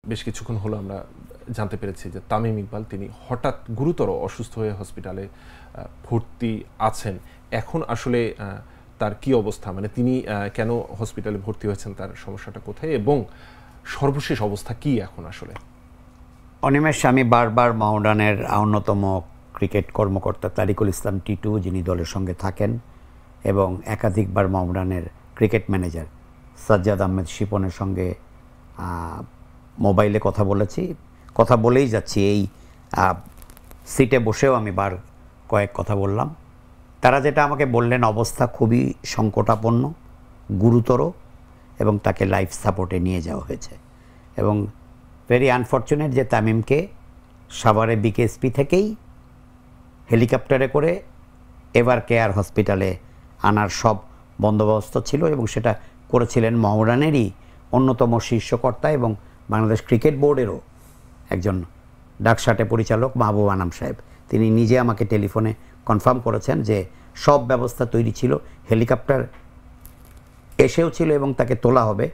বেশ কিছুক্ষণ হলো আমরা জানতে পেরেছি যে তামিম ইকবাল তিনি হঠাৎ গুরুতর অসুস্থ হয়ে হসপিটালে ভর্তি আছেন। এখন আসলে তার কি অবস্থা, মানে তিনি কেন হসপিটালে ভর্তি হয়েছেন, তার সমস্যাটা কোথায় এবং সর্বশেষ অবস্থা কি এখন আসলে? অনিমেষ, আমি বারবার মাউডানের অন্যতম ক্রিকেট কর্মকর্তা তারিকুল ইসলাম টিটু, যিনি দলের সঙ্গে থাকেন, এবং একাধিকবার মাউডানের ক্রিকেট ম্যানেজার সাজ্জাদ আহমেদ শিপনের সঙ্গে মোবাইলে কথা বলেই যাচ্ছি। এই সিটে বসেও আমি কয়েক কথা বললাম। তারা যেটা আমাকে বললেন, অবস্থা খুবই সংকটাপন্ন, গুরুতর, এবং তাকে লাইফ সাপোর্টে নিয়ে যাওয়া হয়েছে। এবং ভেরি আনফর্চুনেট যে তামিমকে সাভারে বিকেএসপি থেকেই হেলিকপ্টারে করে এভার কেয়ার হসপিটালে আনার সব বন্দোবস্ত ছিল, এবং সেটা করেছিলেন মাউডানেরই অন্যতম শীর্ষকর্তা এবং বাংলাদেশ ক্রিকেট বোর্ডেরও একজন ডাকসাটে পরিচালক মাহবুব আনাম সাহেব। তিনি নিজে আমাকে টেলিফোনে কনফার্ম করেছেন যে সব ব্যবস্থা তৈরি ছিল, হেলিকপ্টার এসেও ছিল এবং তাকে তোলা হবে।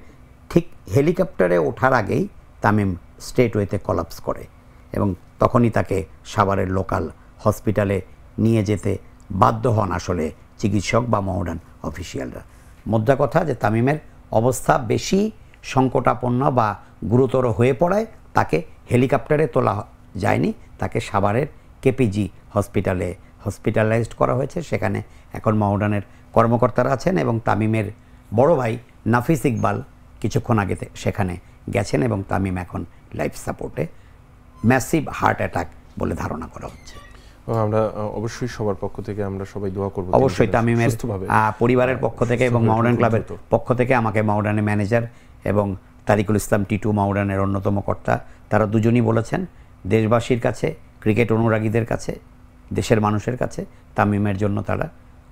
ঠিক হেলিকপ্টারে ওঠার আগেই তামিম স্ট্রেটওয়েতে কলাপস করে এবং তখনই তাকে সাভারের লোকাল হসপিটালে নিয়ে যেতে বাধ্য হন আসলে চিকিৎসক বা মাউডান অফিসিয়ালরা। মোদ্দা কথা যে তামিমের অবস্থা বেশি সংকটাপন্ন বা গুরুতর হয়ে পড়ায় তাকে হেলিকপ্টারে তোলা যায়নি, তাকে সাভারের কেপিজি হসপিটালে হসপিটালাইজড করা হয়েছে। সেখানে এখন মাউডানের কর্মকর্তারা আছেন এবং তামিমের বড় ভাই নাফিস ইকবাল কিছুক্ষণ আগে সেখানে গেছেন এবং তামিম এখন লাইফ সাপোর্টে। ম্যাসিভ হার্ট অ্যাটাক বলে ধারণা করা হচ্ছে। আমরা অবশ্যই সবার পক্ষ থেকে আমরা সবাই দোয়া করব, অবশ্যই তামিমের পরিবারের পক্ষ থেকে এবং মাউডান ক্লাবের পক্ষ থেকে। আমাকে মাউডানের ম্যানেজার এবং তারিকুল ইসলাম টিটু মাউডানের অন্যতম কর্তা, তারা দুজনই বলেছেন দেশবাসীর কাছে, ক্রিকেট অনুরাগীদের কাছে, দেশের মানুষের কাছে তামিমের জন্য তারা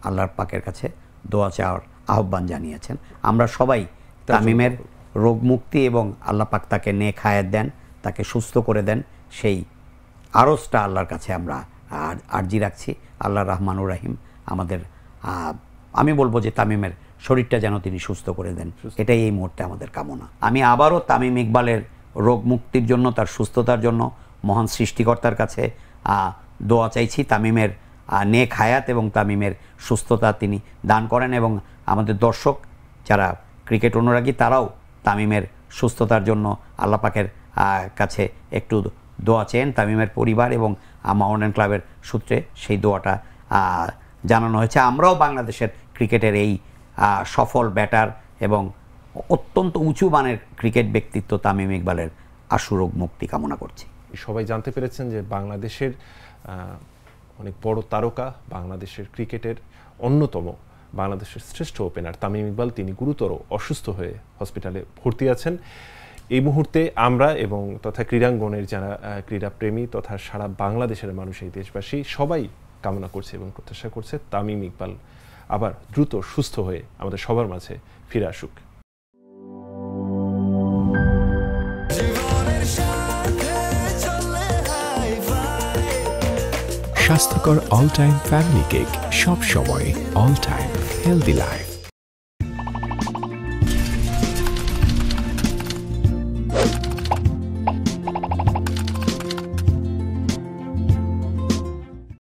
আল্লাহর পাকের কাছে দোয়া চাওয়ার আহ্বান জানিয়েছেন। আমরা সবাই তামিমের রোগ মুক্তি এবং আল্লাহ পাক তাকে নেক হায়াত দেন, তাকে সুস্থ করে দেন, সেই আরজটা আল্লাহর কাছে আমরা আরজি রাখছি। আল্লাহ রহমানুর রাহিম আমাদের, আমি বলবো যে তামিমের শরীরটা যেন তিনি সুস্থ করে দেন, এটাই এই মুহূর্তে আমাদের কামনা। আমি আবারও তামিম ইকবালের রোগ মুক্তির জন্য, তার সুস্থতার জন্য মহান সৃষ্টিকর্তার কাছে দোয়া চাইছি। তামিমের নেক হায়াত এবং তামিমের সুস্থতা তিনি দান করেন এবং আমাদের দর্শক যারা ক্রিকেট অনুরাগী তারাও তামিমের সুস্থতার জন্য আল্লাহ পাকের কাছে একটু দোয়া চেন। তামিমের পরিবার এবং মাউডান ক্লাবের সূত্রে সেই দোয়াটা জানানো হয়েছে। আমরাও বাংলাদেশের ক্রিকেটের এই সফল ব্যাটার এবং অত্যন্ত উঁচু মানের ক্রিকেট ব্যক্তিত্ব তামিম ইকবালের আশু রোগ মুক্তি কামনা করছি। সবাই জানতে পেরেছেন যে বাংলাদেশের অনেক বড় তারকা, বাংলাদেশের ক্রিকেটের অন্যতম, বাংলাদেশের শ্রেষ্ঠ ওপেনার তামিম ইকবাল তিনি গুরুতর অসুস্থ হয়ে হসপিটালে ভর্তি আছেন। এই মুহূর্তে আমরা এবং তথা ক্রীড়াঙ্গনের যারা ক্রীড়াপ্রেমী তথা সারা বাংলাদেশের মানুষ, এই দেশবাসী সবাই কামনা করছে এবং প্রত্যাশা করছে তামিম ইকবাল আবার দ্রুত সুস্থ হয়ে আমাদের সবার মাঝে ফিরে আসুক। স্বাস্থ্যকর অল টাইম ফ্যামিলি কেক, সব সময় অল টাইম হেলদি লাইফ।